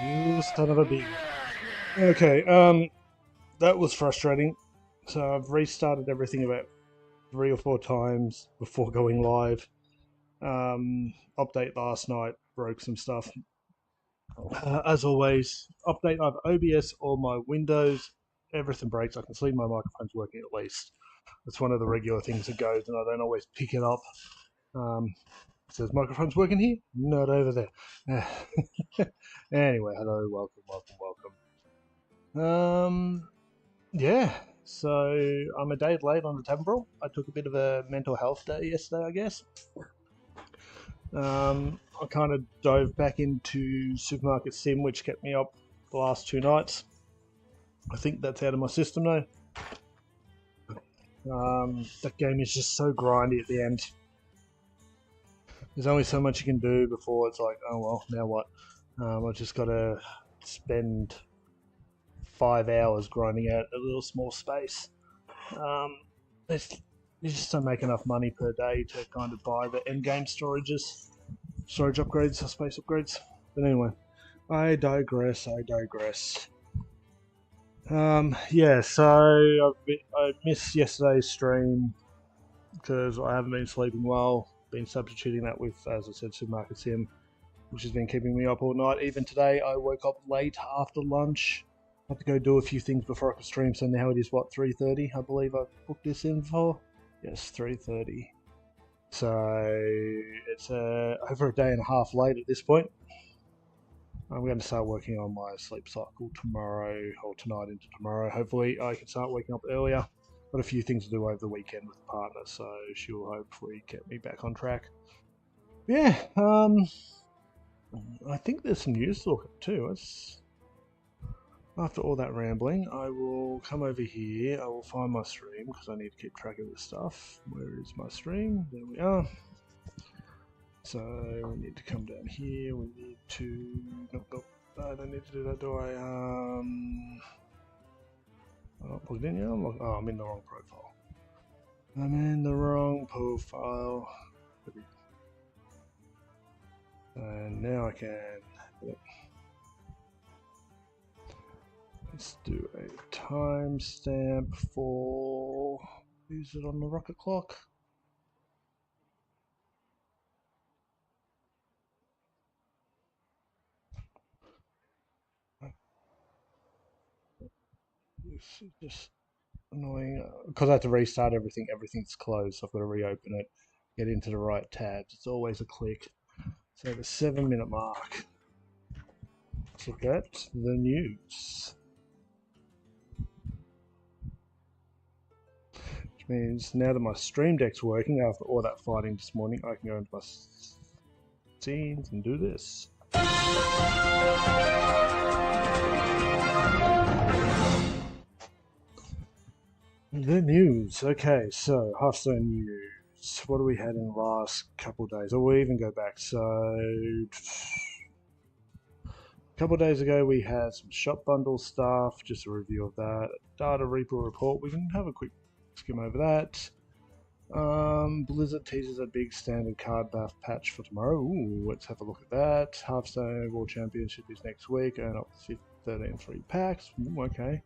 You son of a bee. Okay, that was frustrating. So I've restarted everything about 3 or 4 times before going live. Update last night broke some stuff. As always, update either OBS or my Windows. Everything breaks. I can see my microphone's working at least. It's one of the regular things that goes, and I don't always pick it up. It says microphone's working here, not over there. Anyway, hello, welcome, welcome, welcome. Yeah. So I'm a day late on the Tavern Brawl. I took a bit of a mental health day yesterday, I guess. I kind of dove back into Supermarket Sim, which kept me up the last 2 nights. I think that's out of my system now. That game is just so grindy at the end. There's only so much you can do before it's like, oh well, now what? I've just got to spend 5 hours grinding out a little small space. Um, you just don't make enough money per day to kind of buy the end game storage upgrades or space upgrades. But anyway, I digress. Yeah, so I missed yesterday's stream because I haven't been sleeping well. Been substituting that with, as I said, Supermarket Sim, which has been keeping me up all night. Even today, I woke up late after lunch. Had to go do a few things before I could stream. So now it is what, 3:30? I believe I booked this in for. Yes, 3:30. So it's over a day and a half late at this point. I'm going to start working on my sleep cycle tomorrow or tonight into tomorrow. Hopefully, I can start waking up earlier. Got a few things to do over the weekend with the partner, so she'll hopefully get me back on track. Yeah, I think there's some news to look at too. After all that rambling, I will come over here. I will find my stream because I need to keep track of this stuff. Where is my stream? There we are. So we need to come down here. We need to. Nope. I don't need to do that, do I? I'm not plugged in yet. I'm in the wrong profile. I'm in the wrong profile. And now I can. Let's do a timestamp for. Is it on the rocket clock? This is just annoying because I have to restart everything. Everything's closed, so I've got to reopen it, get into the right tabs. It's always a click. So the 7-minute mark. Let's look at the news. Which means now that my stream deck's working after all that fighting this morning, I can go into my scenes and do this. The news. Okay, so Hearthstone news. What have we had in the last couple of days? Or we'll even go back. So, a couple of days ago, we had some shop bundle stuff. Just a review of that. Data Reaper report. We can have a quick skim over that. Blizzard teases a big standard card buff patch for tomorrow. Ooh, let's have a look at that. Hearthstone World Championship is next week. Earn up to 13 free packs. Ooh, okay.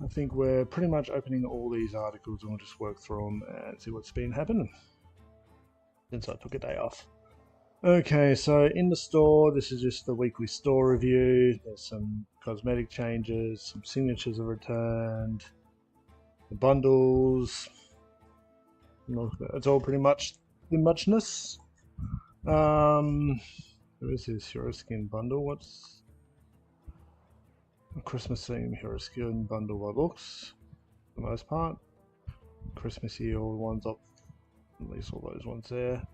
I think we're pretty much opening all these articles and we'll just work through them and see what's been happening since I took a day off. Okay, so in the store, this is just the weekly store review. There's some cosmetic changes, some signatures are returned, the bundles. It's all pretty much the muchness. Where is this Hero Skin bundle? What's a Christmas theme Hero Skin bundle by looks, for the most part. Christmassy, all the ones up, at least all those ones there.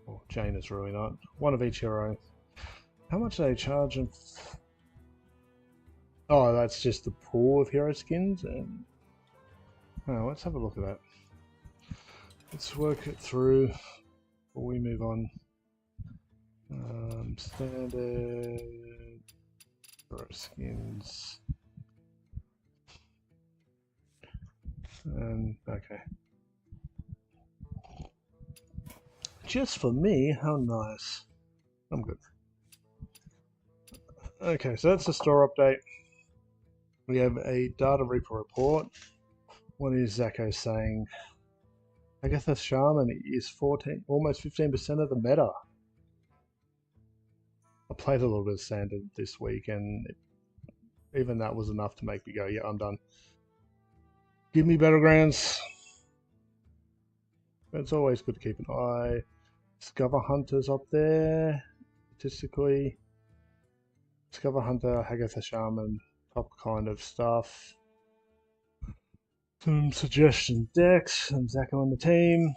Oh, Jane is really not. One of each hero. How much are they charging? Oh, that's just the pool of hero skins. And oh, let's have a look at that. Let's work it through before we move on. Standard hero skins. Okay. Just for me, how nice. I'm good. Okay, so that's the store update. We have a data reaper report. What is Zacho saying? Agatha Shaman is 14, almost 15% of the meta. I played a little bit of Standard this week, and even that was enough to make me go, yeah, I'm done. Give me Battlegrounds. It's always good to keep an eye. Discover Hunter's up there, statistically. Discover Hunter, Agatha Shaman, top kind of stuff. Some suggestion decks, some Zacho on the team.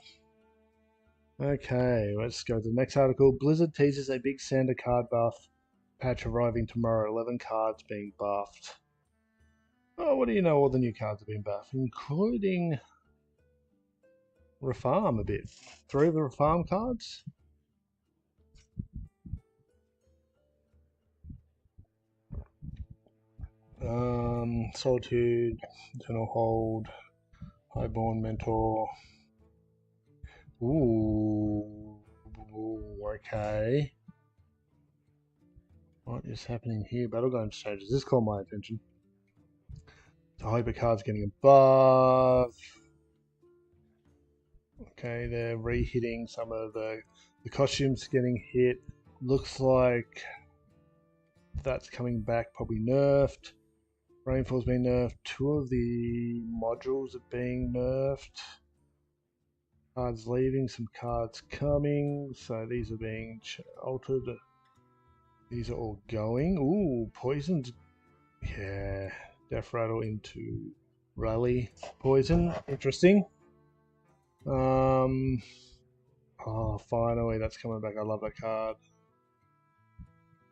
Okay, let's go to the next article. Blizzard teases a big standard card buff patch arriving tomorrow. 11 cards being buffed. Oh, what do you know? All the new cards have been buffed, including Refarm a bit. 3 of the Refarm cards. Solitude, Eternal Hold, Highborn Mentor. Ooh, okay. What is happening here? Battlegrounds changes. This caught my attention. The Hyper card's getting a buff. Okay, they're re-hitting some of the costumes getting hit. Looks like that's coming back, probably nerfed. Rainfall's been nerfed. 2 of the modules are being nerfed. Cards leaving, some cards coming. So these are being altered. These are all going. Ooh, poisoned. Yeah, Death Rattle into Rally Poison. Interesting. Oh, finally, that's coming back. I love that card.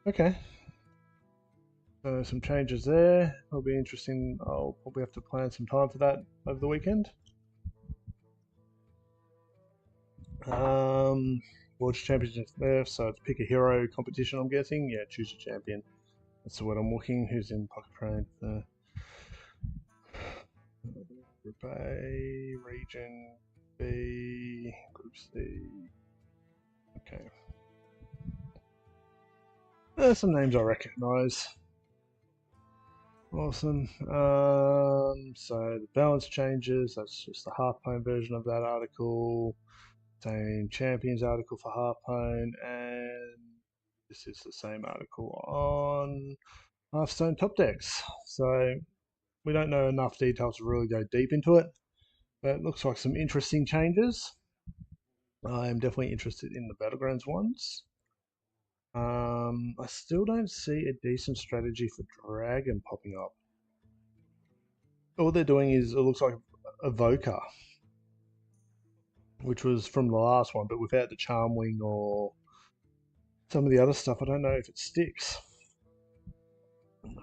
Okay. So some changes there. It'll be interesting. I'll probably have to plan some time for that over the weekend. World Championship there, so it's pick a hero competition, I'm guessing. Yeah, choose a champion. That's what I'm looking. Who's in Pocket Train? Group A, Region B, Group C. Okay. There's some names I recognise. Awesome. So the balance changes. That's just the half-pone version of that article. Same champions article for half-pone, and this is the same article on Hearthstone top decks. So we don't know enough details to really go deep into it, but it looks like some interesting changes. I'm definitely interested in the Battlegrounds ones. I still don't see a decent strategy for Dragon popping up. All they're doing is, it looks like Evoker, which was from the last one, but without the Charm Wing or some of the other stuff. I don't know if it sticks.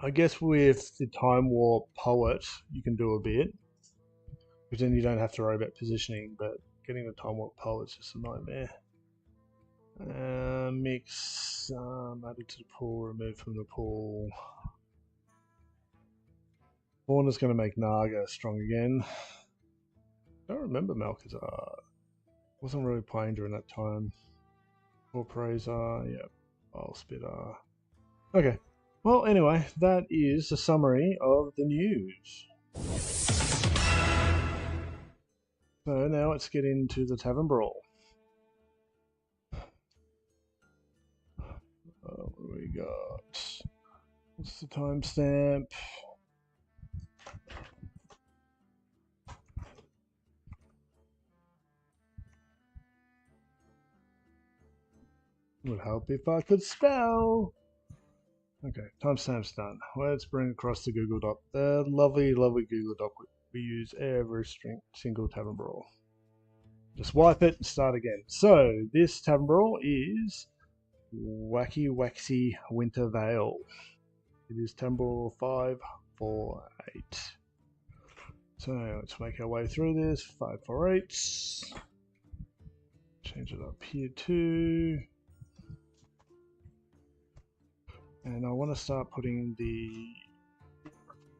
I guess with the Time Warp Poet, you can do a bit, because then you don't have to worry about positioning, but getting the Time Warp Poet's just a nightmare. Mix, added to the pool, removed from the pool. Fauna's going to make Naga strong again. I don't remember Malkazar. Wasn't really playing during that time. Corporazer, yep. Spitter. Okay. Well, anyway, that is a summary of the news. So now let's get into the Tavern Brawl. What do we got? What's the timestamp? Would help if I could spell. Okay, timestamp's done. Let's bring across the Google Doc. The lovely, lovely Google Doc we use every single Tavern Brawl. Just wipe it and start again. So, this Tavern Brawl is Wacky Waxy Winter Veil. It is Tavern Brawl 548. So, let's make our way through this. 548. Change it up here too. And I want to start putting the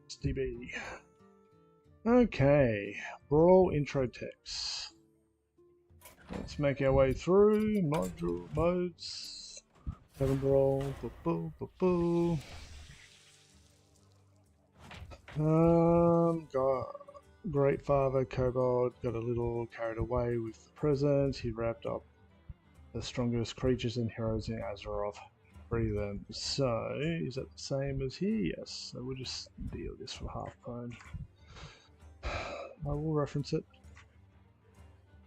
SDB. Okay, Brawl intro text. Let's make our way through module modes. Tavern Brawl. Boo, boo, boo, boo. Got Great Father Kobold got a little carried away with the presents. He wrapped up the strongest creatures and heroes in Azeroth. Free them. So, is that the same as here? Yes. So we'll just deal this for half prone. I will reference it.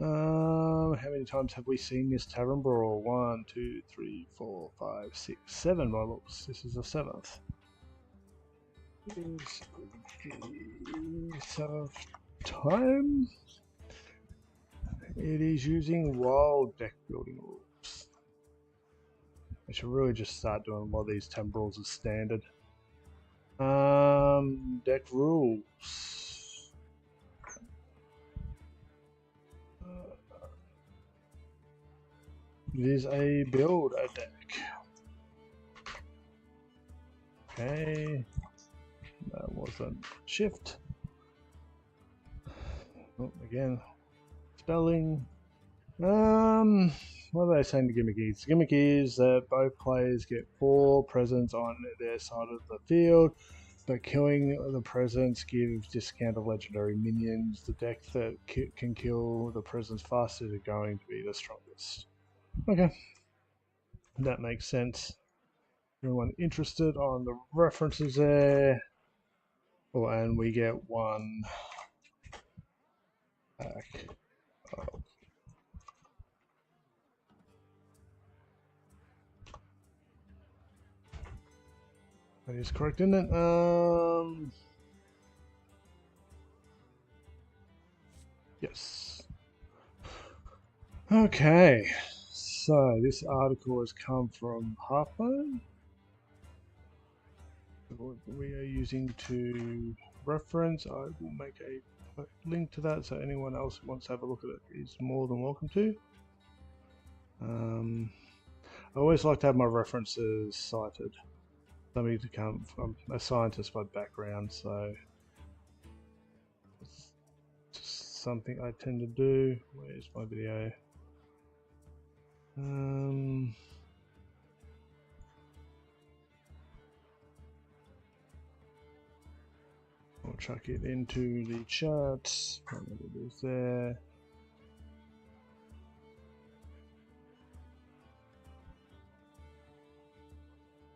How many times have we seen this Tavern Brawl? 1, 2, 3, 4, 5, 6, 7 models. This is the 7th. Is the 7th time. It is using wild deck building rules. I should really just start doing a lot of these Tavern Brawls as standard. Deck rules. It is a build a deck. Okay. That wasn't shift. Oh, again. Spelling. What are they saying the gimmick is? The gimmick is that both players get 4 presents on their side of the field, but killing the presents gives discount of legendary minions. The deck that can kill the presents fastest is going to be the strongest. Okay. That makes sense. Everyone interested on the references there? Oh, and we get 1 pack of that is correct, isn't it? Yes. Okay. So this article has come from Hearthstone. We are using to reference. I will make a link to that so anyone else who wants to have a look at it is more than welcome to. I always like to have my references cited. Somebody to come from a scientist by background, so it's just something I tend to do. Where's my video? I'll chuck it into the chat. It is there.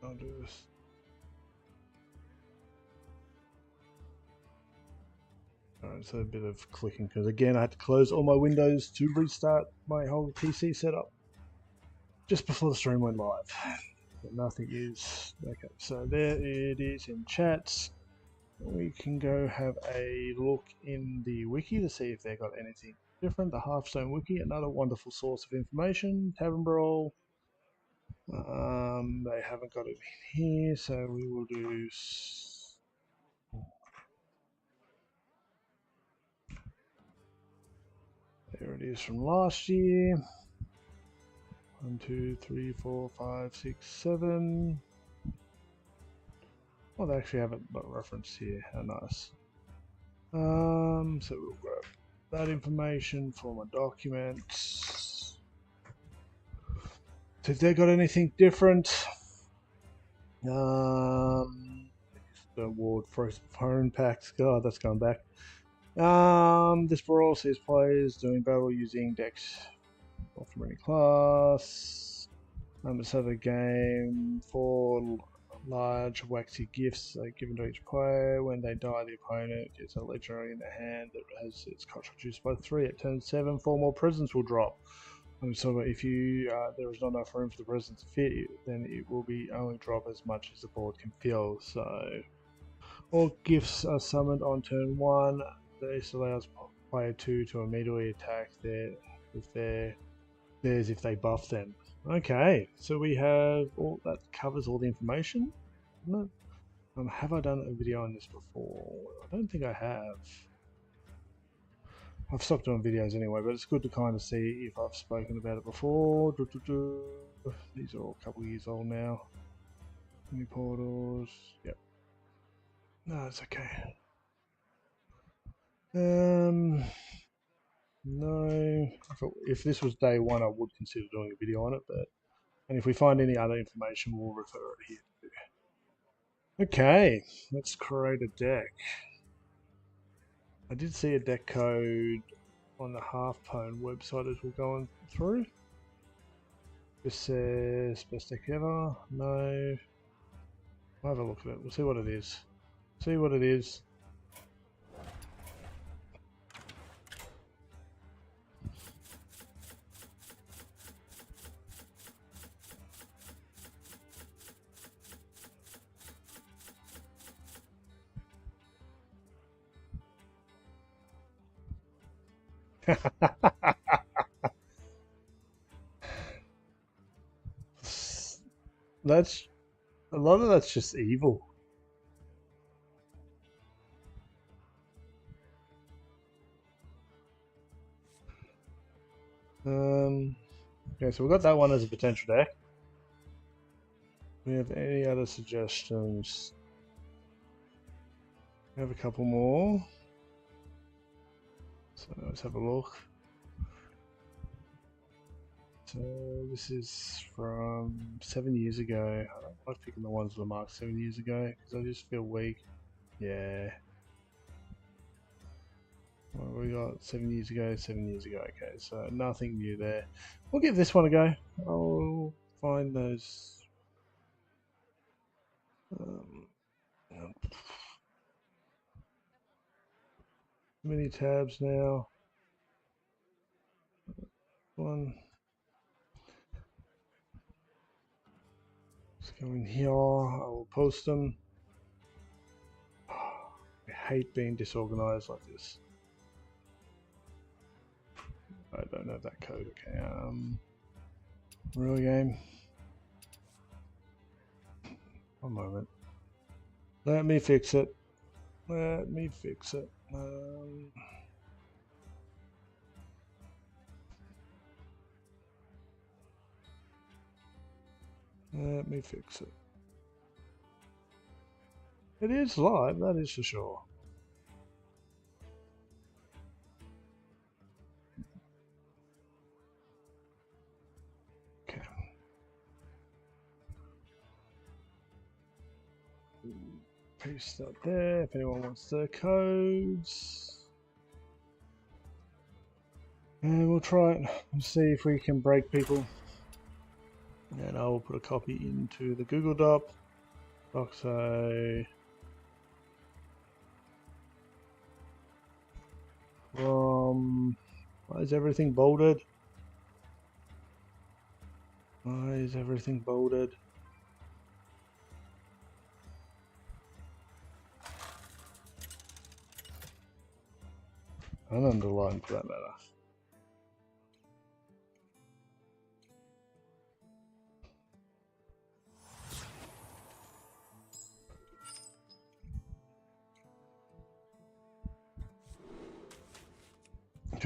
I'll do this. Alright, so a bit of clicking because again I had to close all my windows to restart my whole PC setup just before the stream went live. But nothing is okay. So there it is in chats. We can go have a look in the wiki to see if they got anything different. The Hearthstone wiki, another wonderful source of information. Tavern Brawl. They haven't got it in here, so we will do. There it is from last year. 1, 2, 3, 4, 5, 6, 7. Oh, they actually have it referenced here. How nice. So we'll grab that information for my documents. So if they got anything different, the award for phone packs. God, that's going back. This brawl says players doing battle using decks from any class. Let's have a game. 4 large waxy gifts are given to each player. When they die, the opponent gets a legendary in their hand that has its cost reduced by 3. At turn 7, 4 more presents will drop. So if you there is not enough room for the presents to fit, then it will be only drop as much as the board can fill. So all gifts are summoned on turn 1. This allows player 2 to immediately attack theirs if they buff them. Okay, so we have all that covers all the information. Have I done a video on this before? I don't think I have. I've stopped doing videos anyway, but it's good to kind of see if I've spoken about it before. These are all a couple of years old now. New portals. Yep. No, it's okay. No. If this was day 1, I would consider doing a video on it, but And if we find any other information, we'll refer it here. Okay, let's create a deck. I did see a deck code on the Half Pone website as we're going through. This says best deck ever. No. I'll have a look at it. We'll see what it is. See what it is. That's a lot of that's just evil. Okay, so we've got that one as a potential deck. Do we have any other suggestions? We have a couple more. So let's have a look. So this is from 7 years ago. I don't like picking the ones that are marked 7 years ago because I just feel weak. Yeah. What we got 7 years ago, 7 years ago. Okay, so nothing new there. We'll give this one a go. I'll find those. Many tabs now. One. Let's go in here. I will post them. I hate being disorganized like this. I don't have that code. Okay. Real game. One moment. Let me fix it. Let me fix it. Let me fix it. It is live, that is for sure. Okay. Paste that there if anyone wants the codes. And we'll try it and see if we can break people. And I will put a copy into the Google Doc. So why is everything bolded? Why is everything bolded? And underlined for that matter.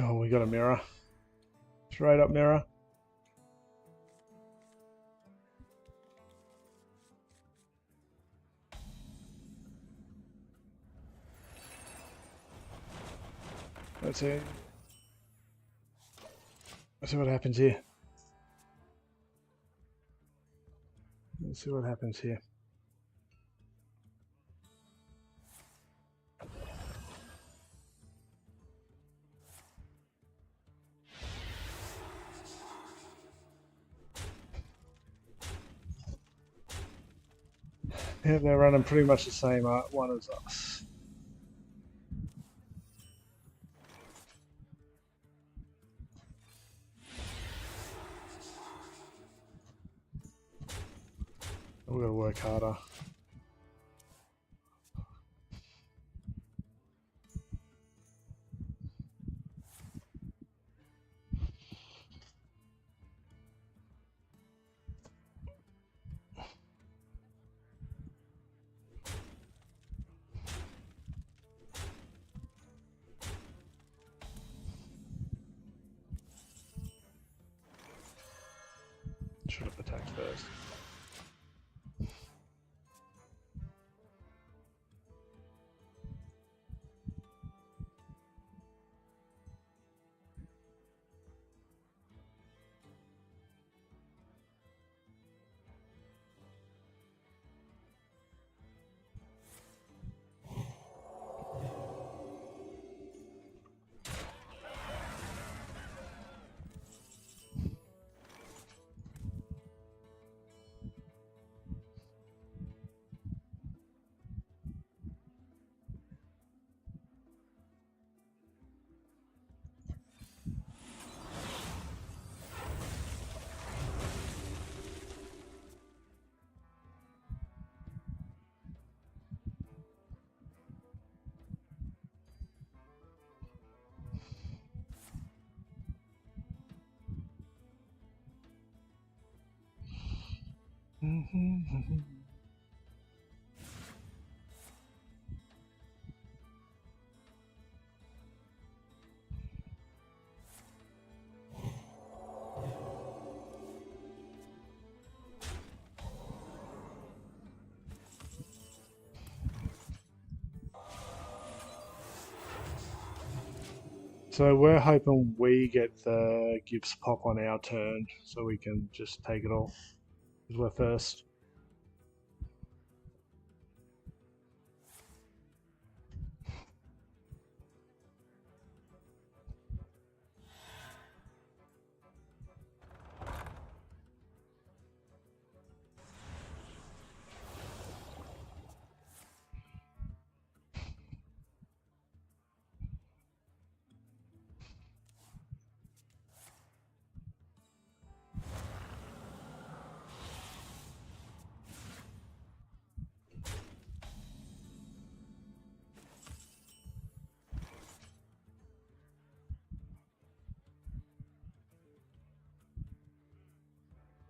Oh, we got a mirror. Straight up mirror. Let's see. Let's see what happens here. Let's see what happens here. Yeah, they're running pretty much the same one as us. We've got to work harder. Should have attacked first. So we're hoping we get the gifts pop on our turn, so we can just take it all, because we're first.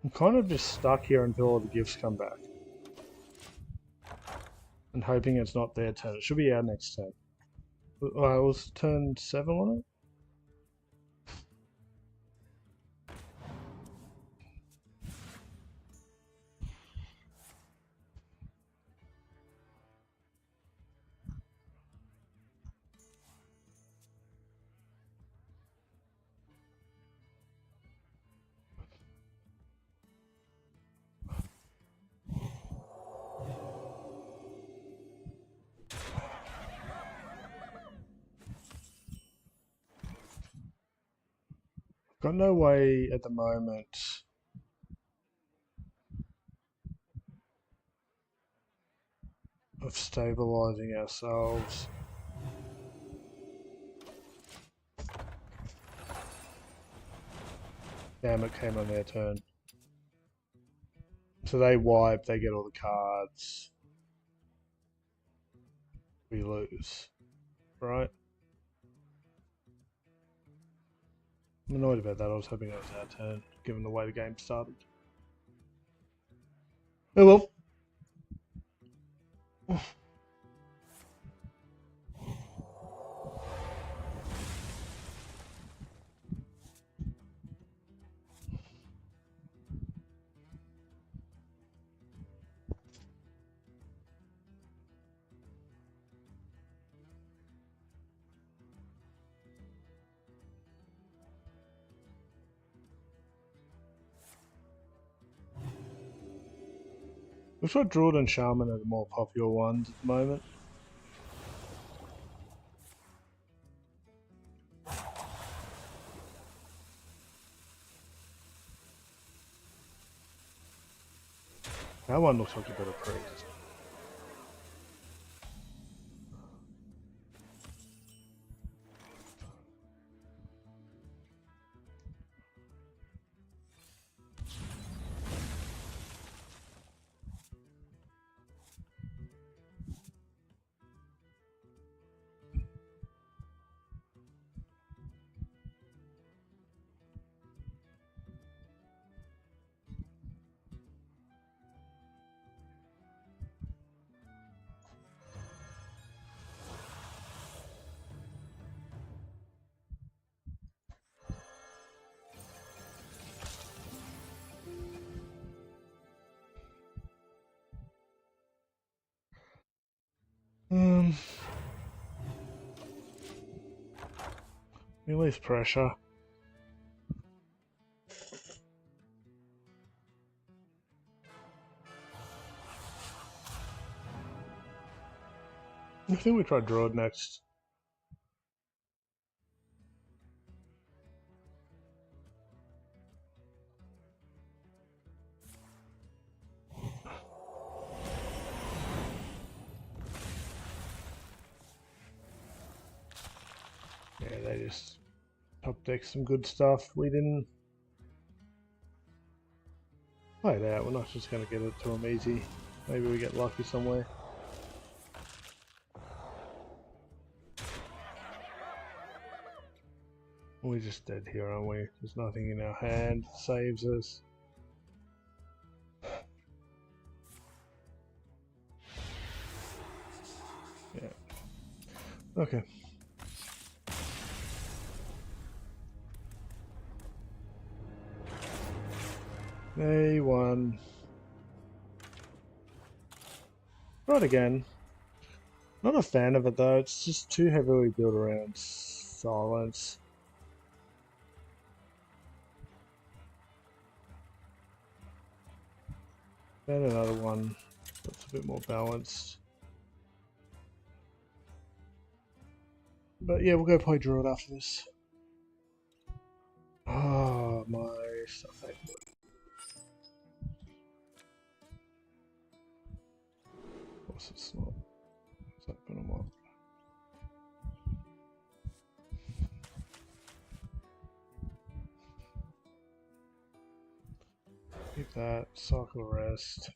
I'm kind of just stuck here until all the gifts come back. And hoping it's not their turn. It should be our next turn. It was turn 7 on it? Got no way at the moment of stabilizing ourselves. Damn, it came on their turn. So they wipe, they get all the cards. We lose. Right? I'm annoyed about that. I was hoping it was our turn, given the way the game started. Oh well. Looks like Druid and Shaman are the more popular ones at the moment. That one looks like a better priest. Release pressure. I think we try Druid next. Yeah, they just top deck some good stuff. We didn't play it out. We're not just going to get it to them easy. Maybe we get lucky somewhere. We're just dead here, aren't we? There's nothing in our hand that saves us. Okay. They won. Right again. Not a fan of it though, it's just too heavily built around silence. And another one that's a bit more balanced. But yeah, we'll go play Druid after this. Oh, my stuff ain't good. Of course it's not. Is that gonna work? Keep that, cycle rest.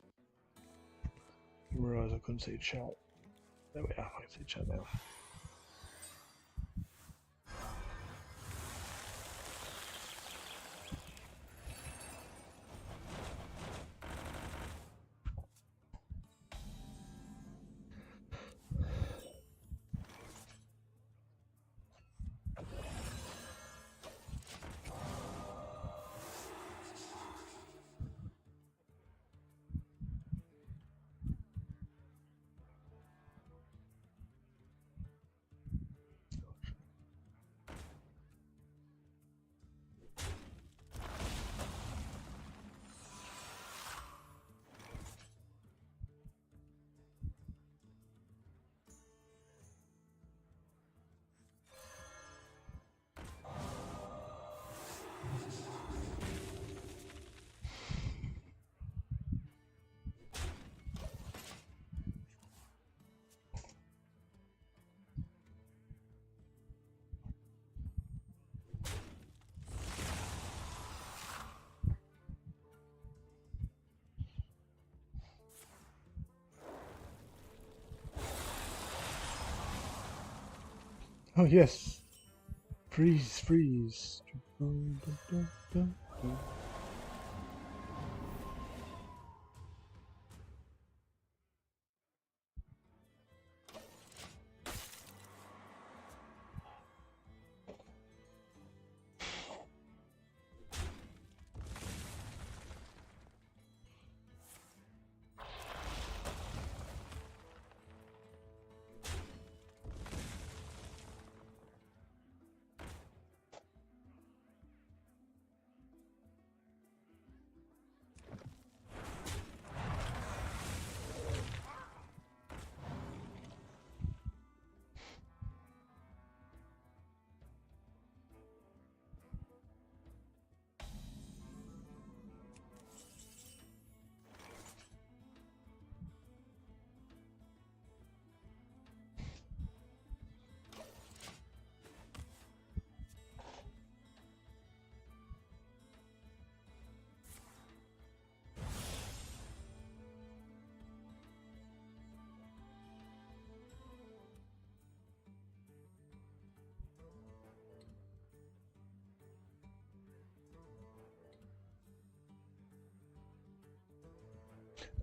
Didn't realise I couldn't see chat. There we are, I can see chat now. Oh yes! Freeze, freeze!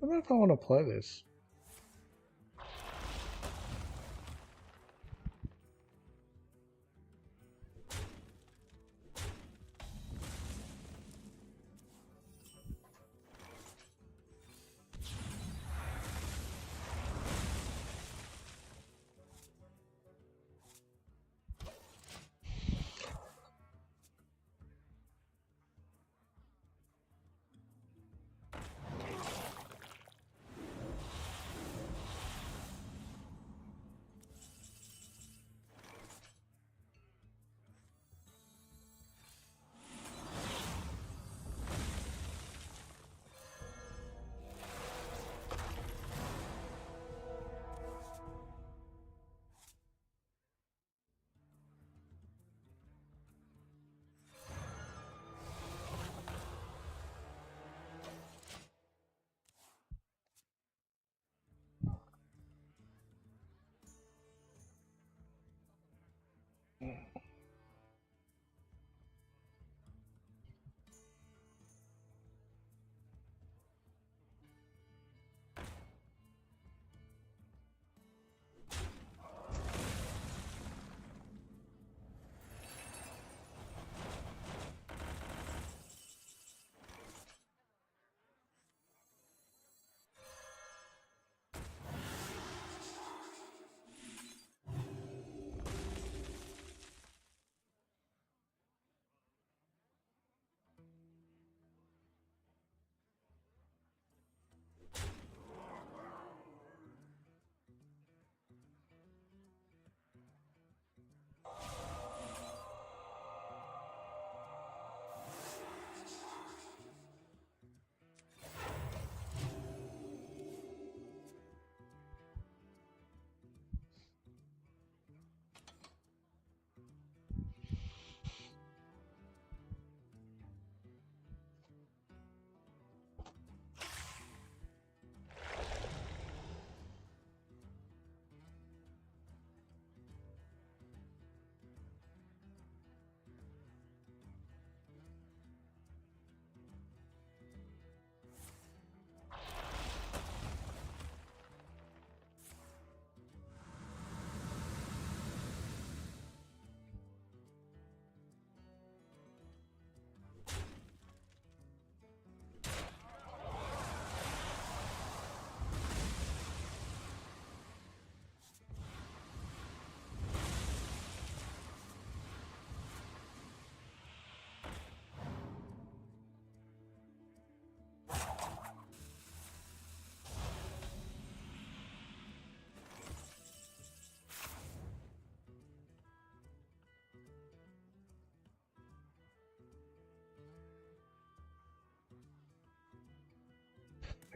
I don't know if I want to play this.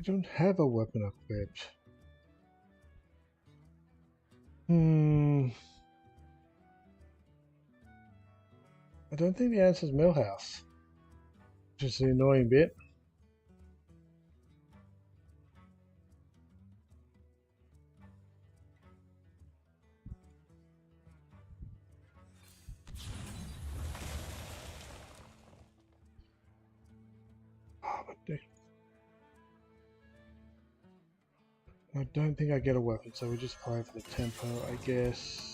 don't have a weapon equipped. I don't think the answer is Millhouse, which is the annoying bit. I don't think I get a weapon, so we just play for the tempo, I guess.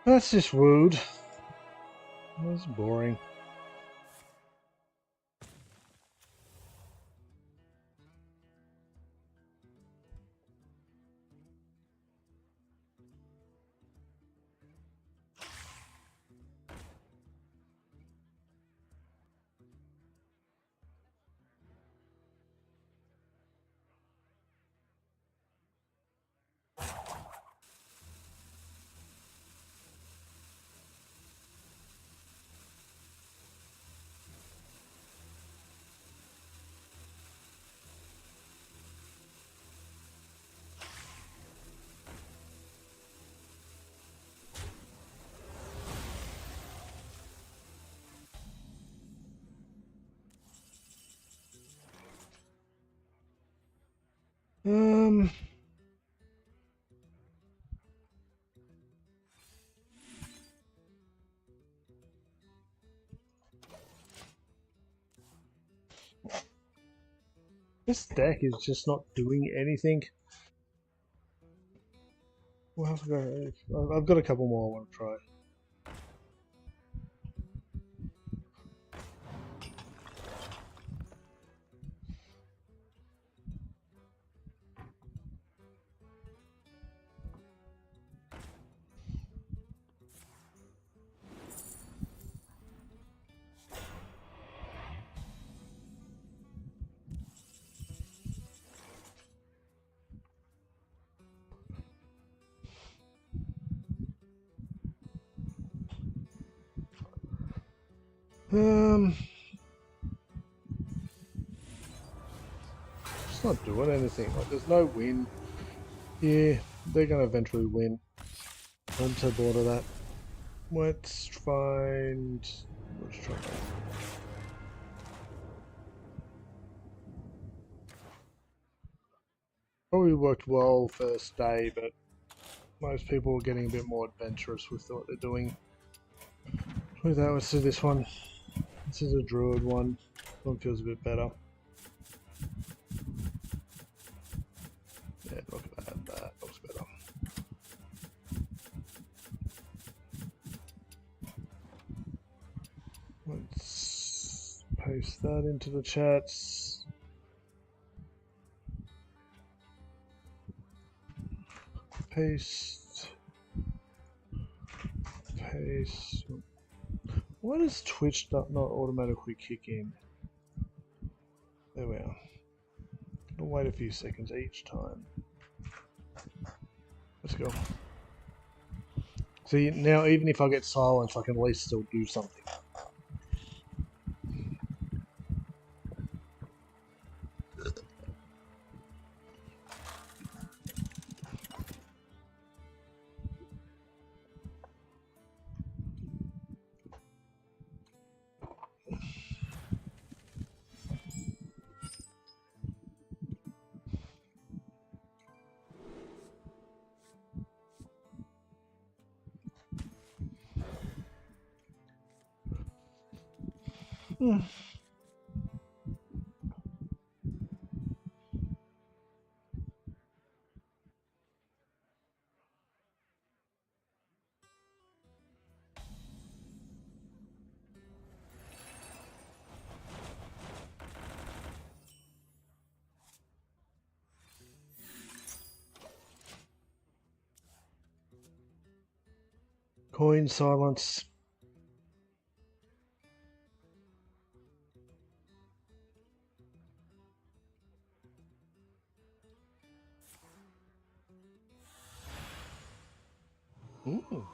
That's just rude. That's boring. This deck is just not doing anything. Well, I've got a couple more I want to try. It's not doing anything. Like, there's no win. Yeah, they're gonna eventually win. I'm so bored of that. Let's find. Let's try that. Probably worked well first day, but most people are getting a bit more adventurous with what they're doing. With that, let's do this one. This is a druid one. This one feels a bit better. Yeah, look at that. That looks better. Let's paste that into the chats. Paste. Paste. Why does Twitch not automatically kick in? There we are. Gonna wait a few seconds each time. Let's go. See, now even if I get silence, I can at least still do something. Coin silence. Ooh.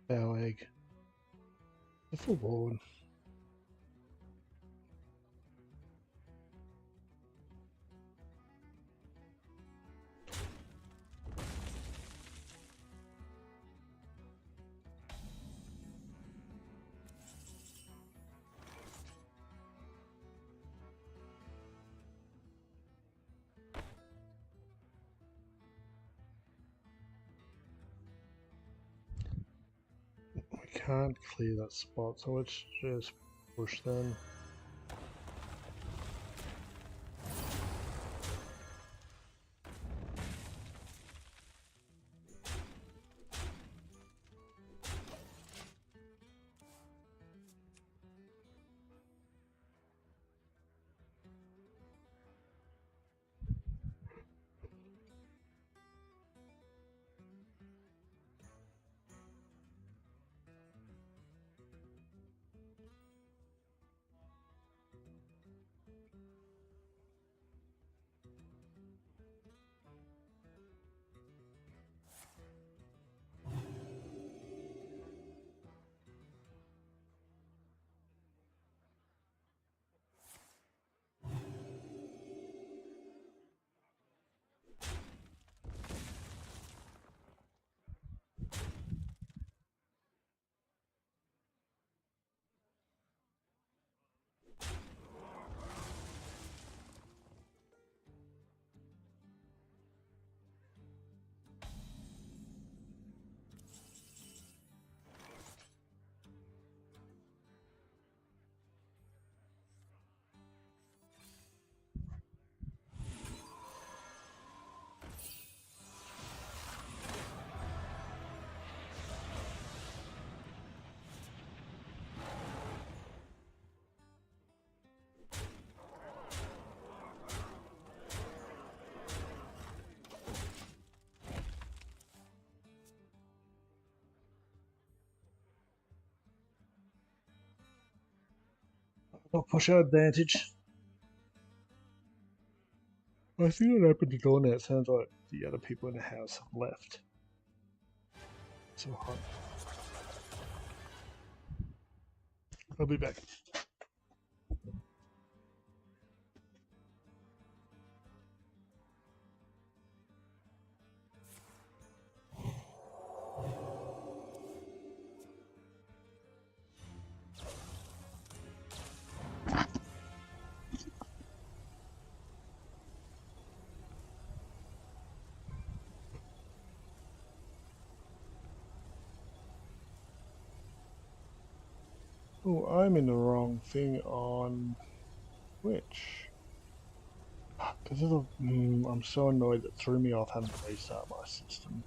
Bow egg. The full board. We can't clear that spot, so let's just push them. I'll push our advantage. I see what opened the door now. It sounds like the other people in the house have left. So hot. I'll be back. Oh, I'm in the wrong thing on which? Because I'm so annoyed that threw me off having to restart my system.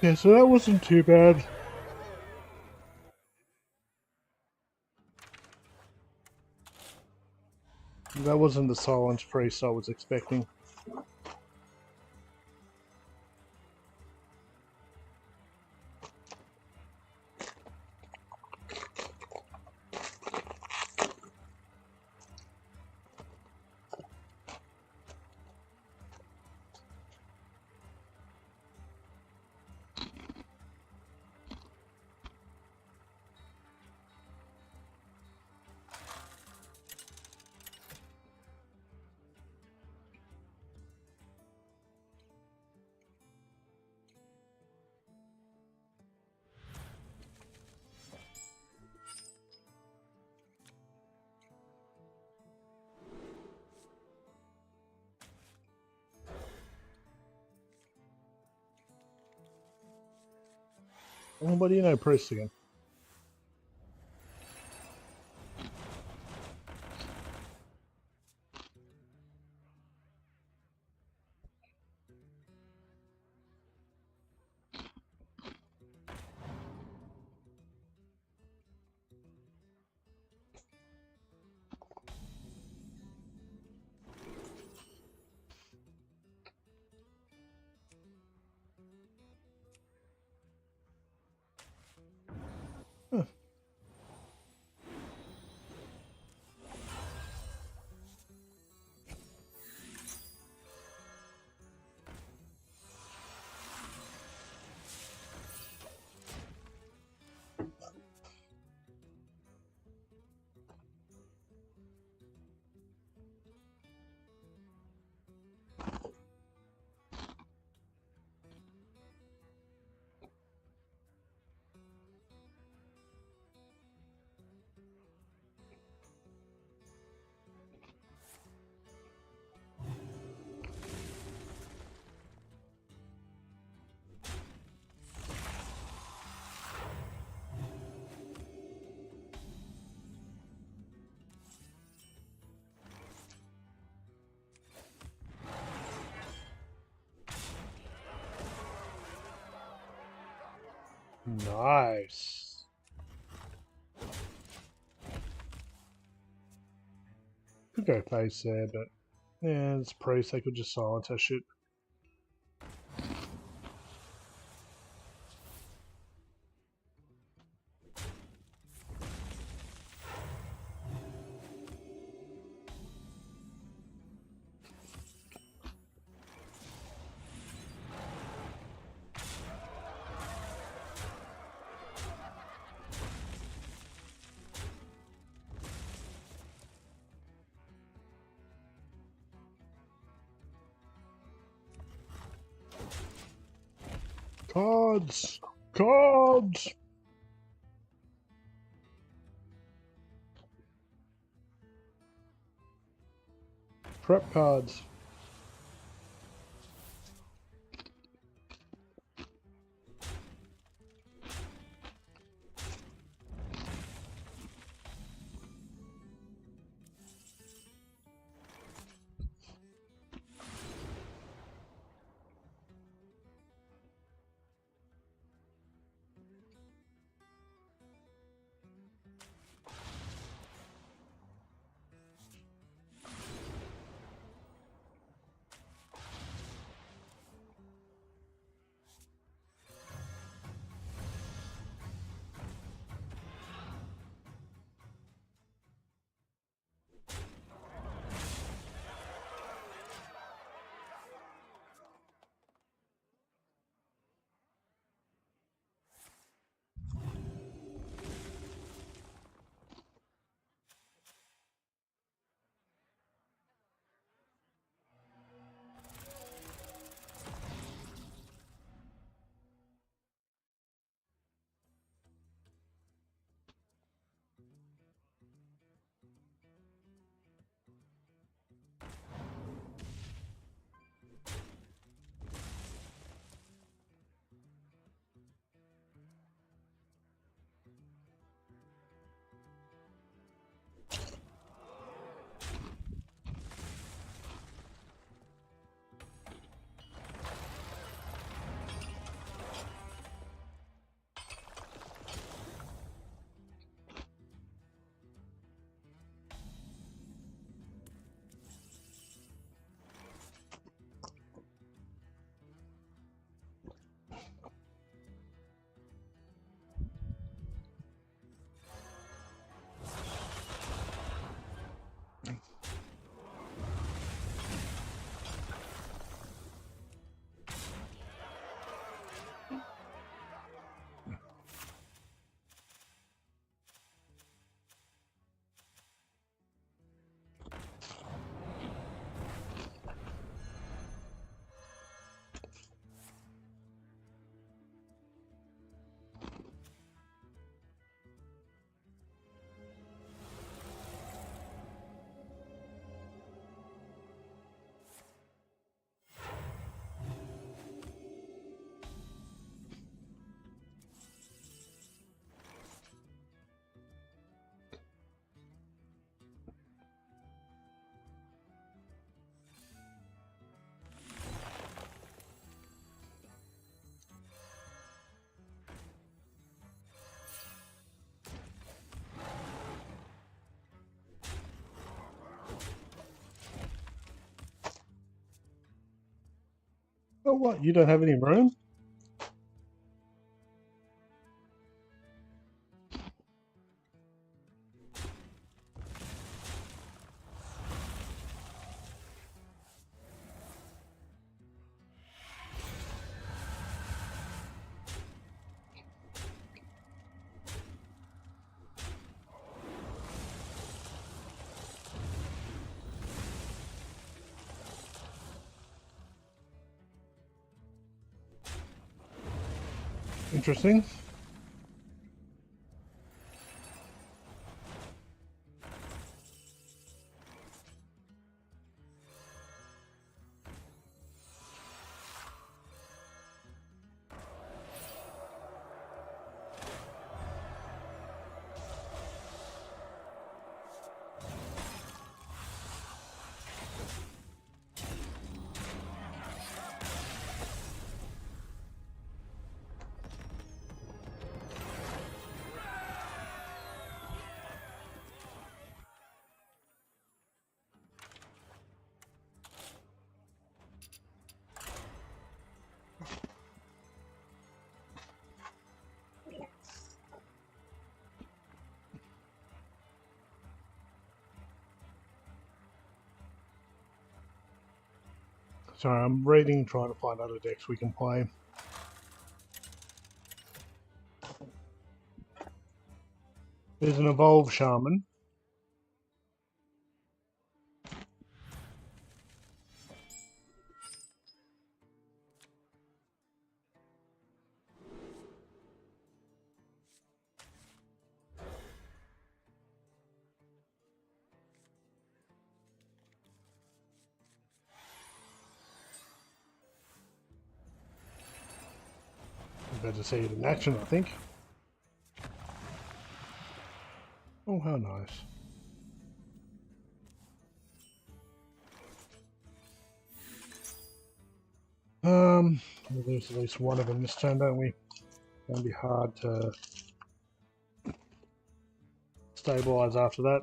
Yeah, so that wasn't too bad. That wasn't the silence priest I was expecting. Oh, what do you know, priest again? Huh. Nice. Could go face there, but yeah, it's priest. They could just silence our shit. Cards! Cards! Prep cards. Oh, what? You don't have any room? Interesting. Sorry, I'm reading, trying to find other decks we can play. There's an Evolved Shaman. Better see it in action, I think. Oh, how nice. We'll lose at least one of them this turn, don't we? It's going to be hard to stabilise after that.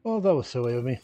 Oh, that was silly of me.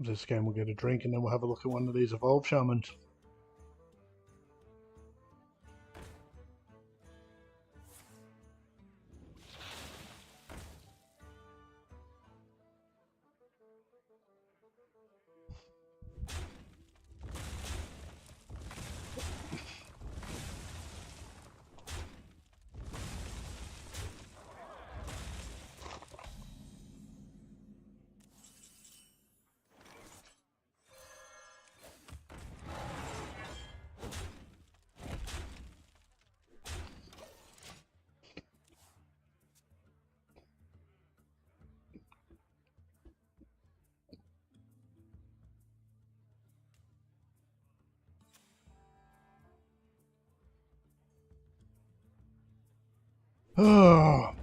This game we'll get a drink and then we'll have a look at one of these Evolved Shamans. Oh.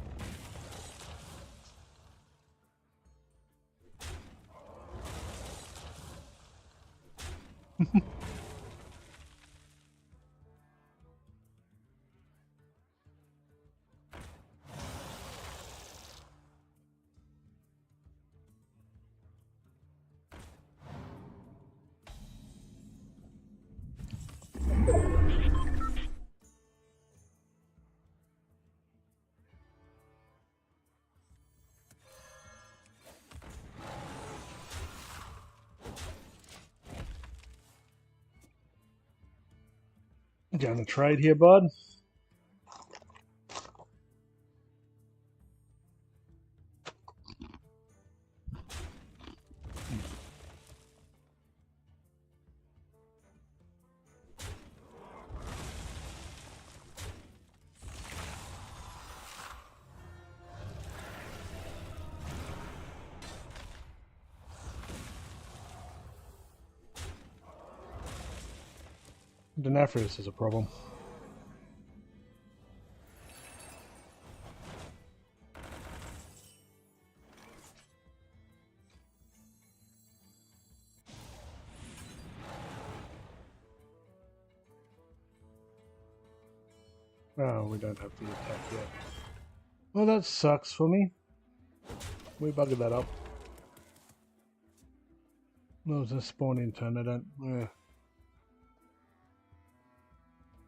Gonna trade here, bud. Denafrius is a problem. Oh, we don't have the attack yet. Well, that sucks for me. We buggered that up. That was a spawning turn. I don't.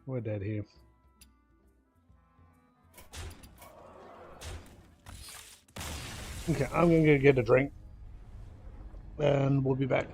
We're dead here. Okay, I'm gonna go get a drink, and we'll be back.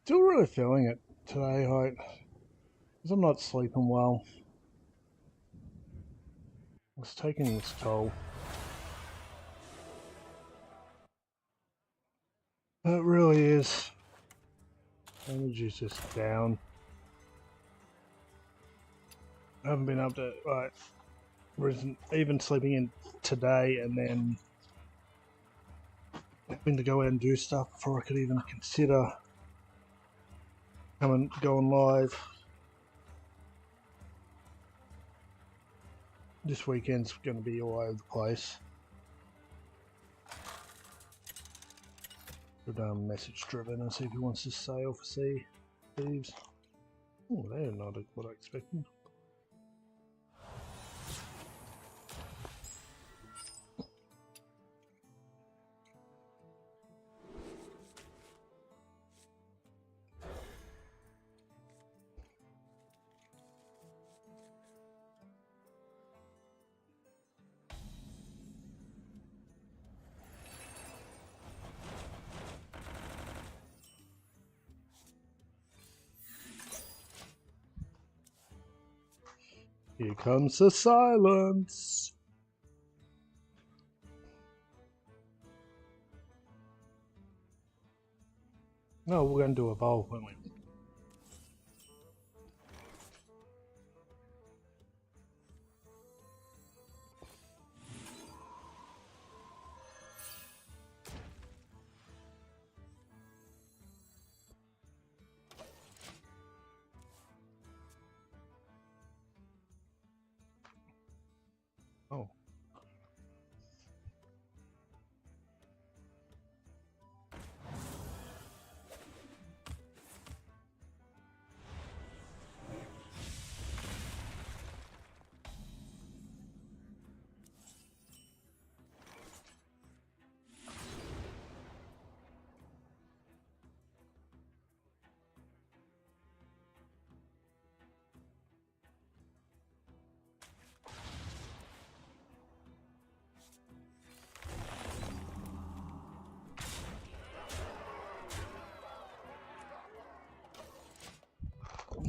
Still really feeling it today, like, because I'm not sleeping well. It's taking its toll. It really is. Energy's just down. I haven't been able to, even sleeping in today and then having to go out and do stuff before I could even consider going live. This weekend's going to be all over the place. But message driven and see if he wants to sail for sea thieves. Oh, they're not what I expected. Here comes the silence. No, we're going to do a bowl, weren't we? Oh.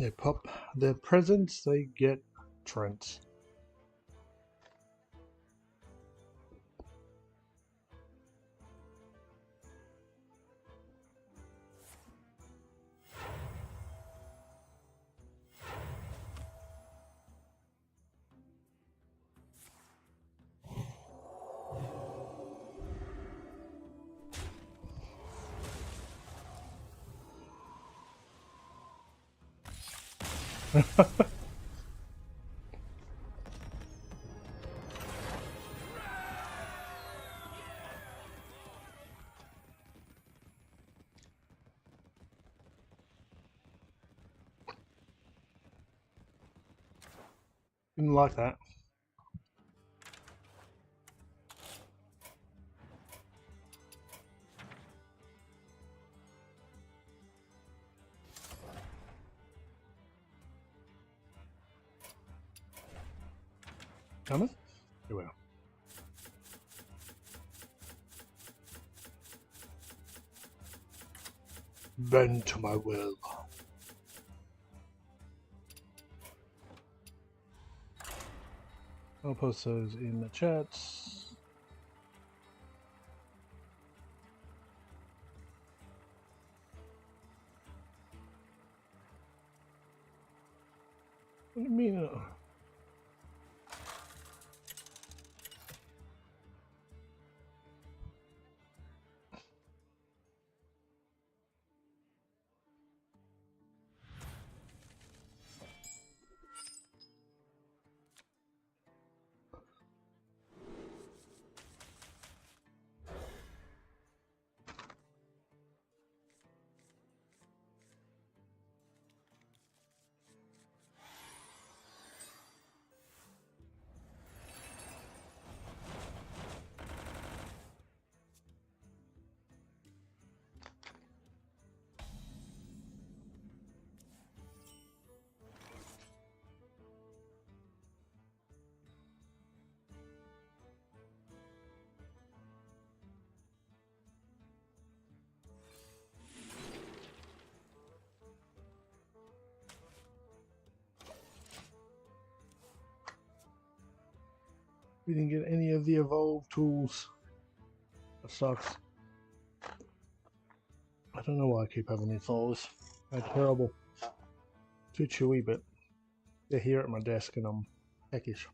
They pop their presents, they get Trent. Didn't like that. Coming? Here we are. Bend to my will. I'll post those in the chats. What do you mean? We didn't get any of the evolved tools. That sucks. I don't know why I keep having these falls. They're terrible. Too chewy, but they're here at my desk and I'm peckish.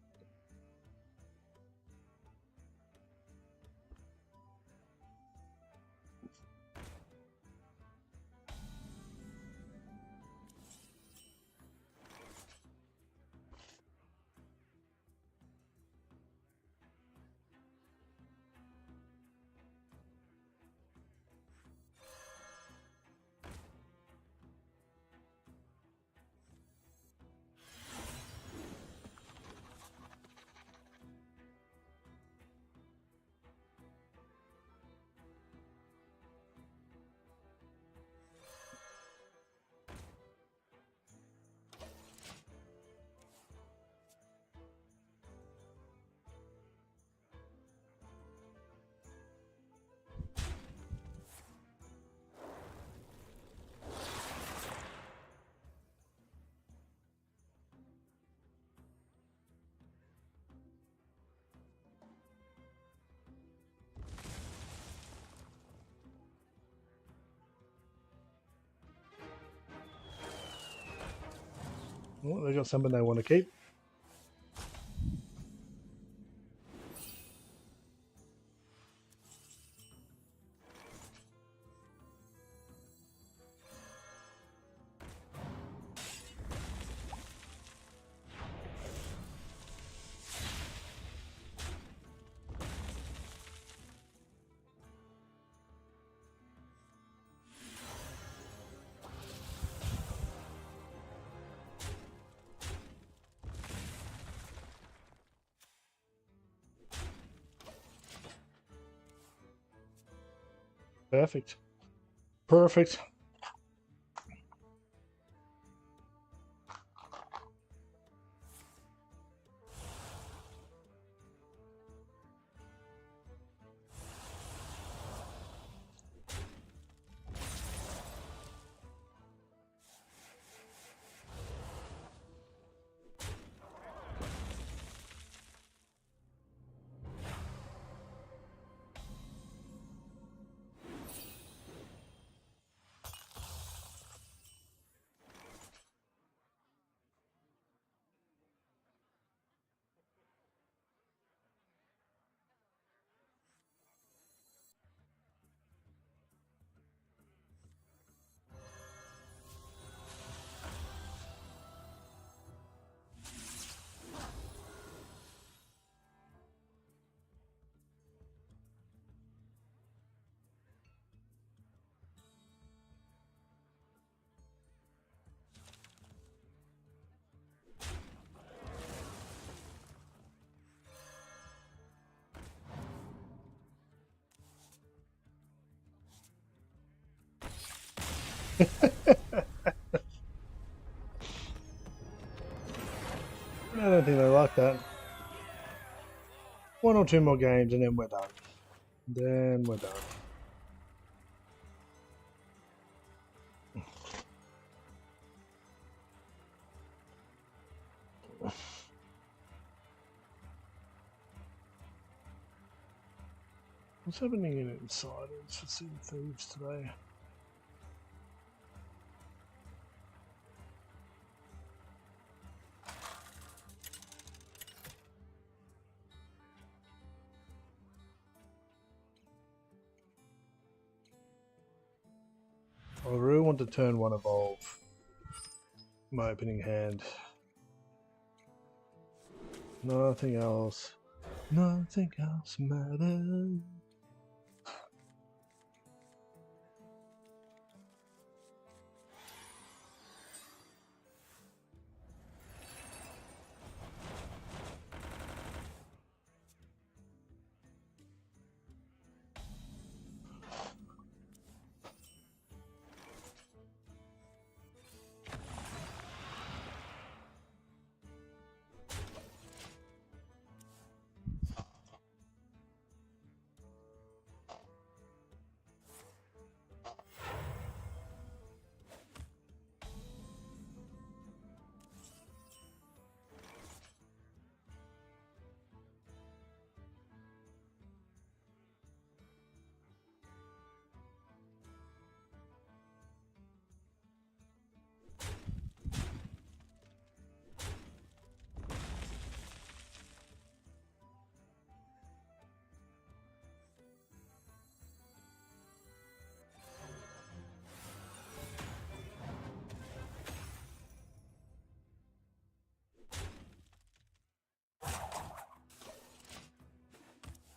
Well, they got something they want to keep. Perfect. Perfect. I don't think they like that. One or two more games and then we're done. Then we're done. What's happening in Insiders for Sea of Thieves today? I really want to turn one evolve. My opening hand. Nothing else. Nothing else matters.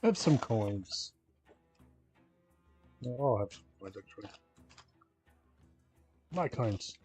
I have some coins. Oh, I have some coins actually. My coins.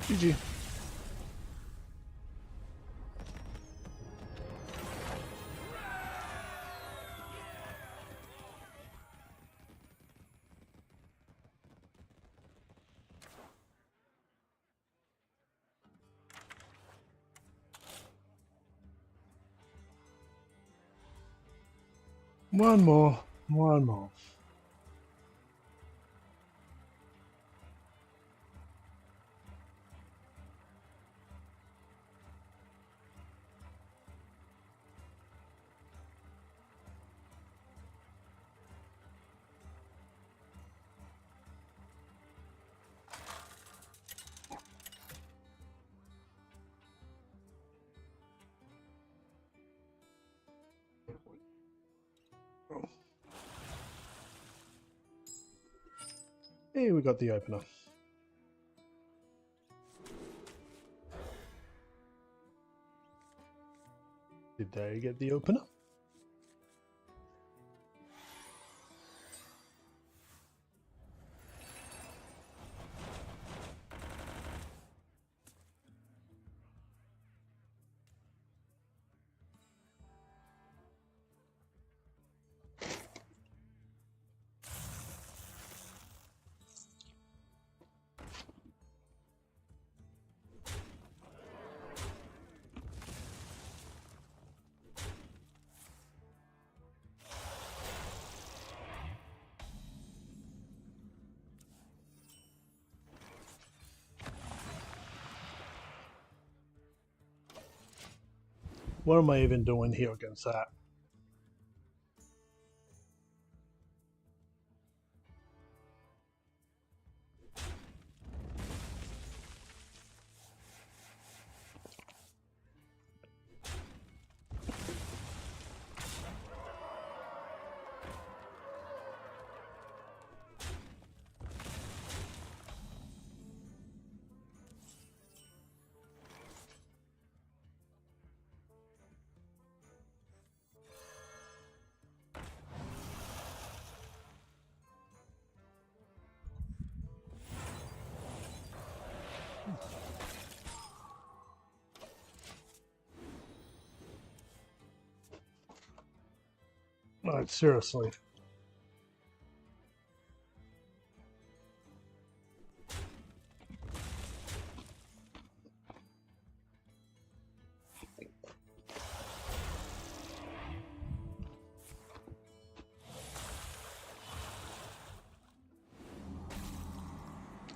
GG. One more. One more. Here we got the opener. Did they get the opener? What am I even doing here against that? Like, seriously.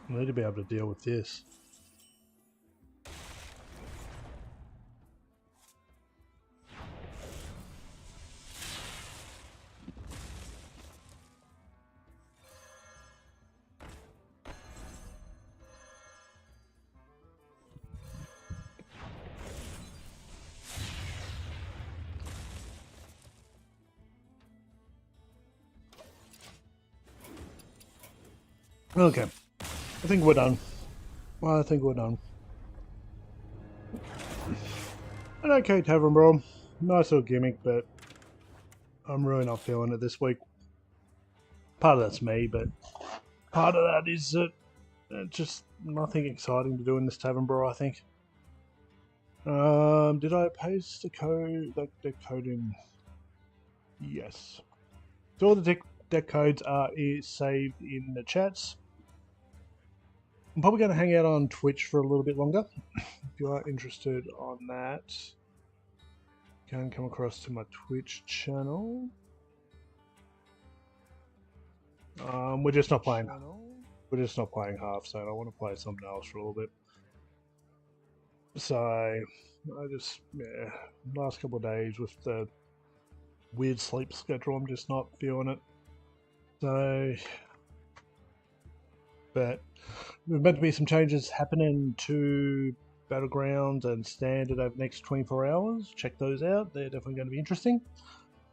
I need to be able to deal with this. Okay. I think we're done. Well, I think we're done. An okay Tavern Brawl. Nice little gimmick, but I'm really not feeling it this week. Part of that's me, but part of that is that just nothing exciting to do in this Tavern Brawl, I think. Did I paste the code? The code in? Yes. So all the deck codes are saved in the chats. I'm probably going to hang out on Twitch for a little bit longer. If you are interested on that, you can come across to my Twitch channel. We're just not playing. We're just not playing Hearthstone. I want to play something else for a little bit. So I just, yeah, last couple of days with the weird sleep schedule, I'm just not feeling it. So, but there's meant to be some changes happening to Battlegrounds and Standard over the next 24 hours. Check those out. They're definitely going to be interesting.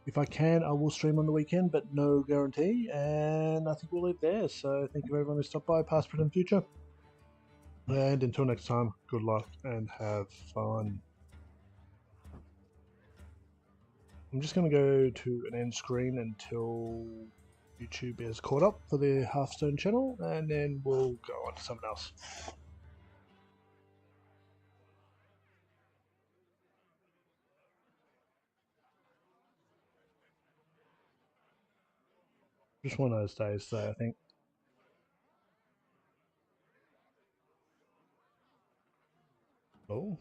If I can, I will stream on the weekend, but no guarantee. And I think we'll leave there. So thank you everyone who stopped by, past, present, and future. And until next time, good luck and have fun. I'm just going to go to an end screen until YouTube is caught up for the Hearthstone channel, and then we'll go on to something else. Just one of those days, though, I think. Oh.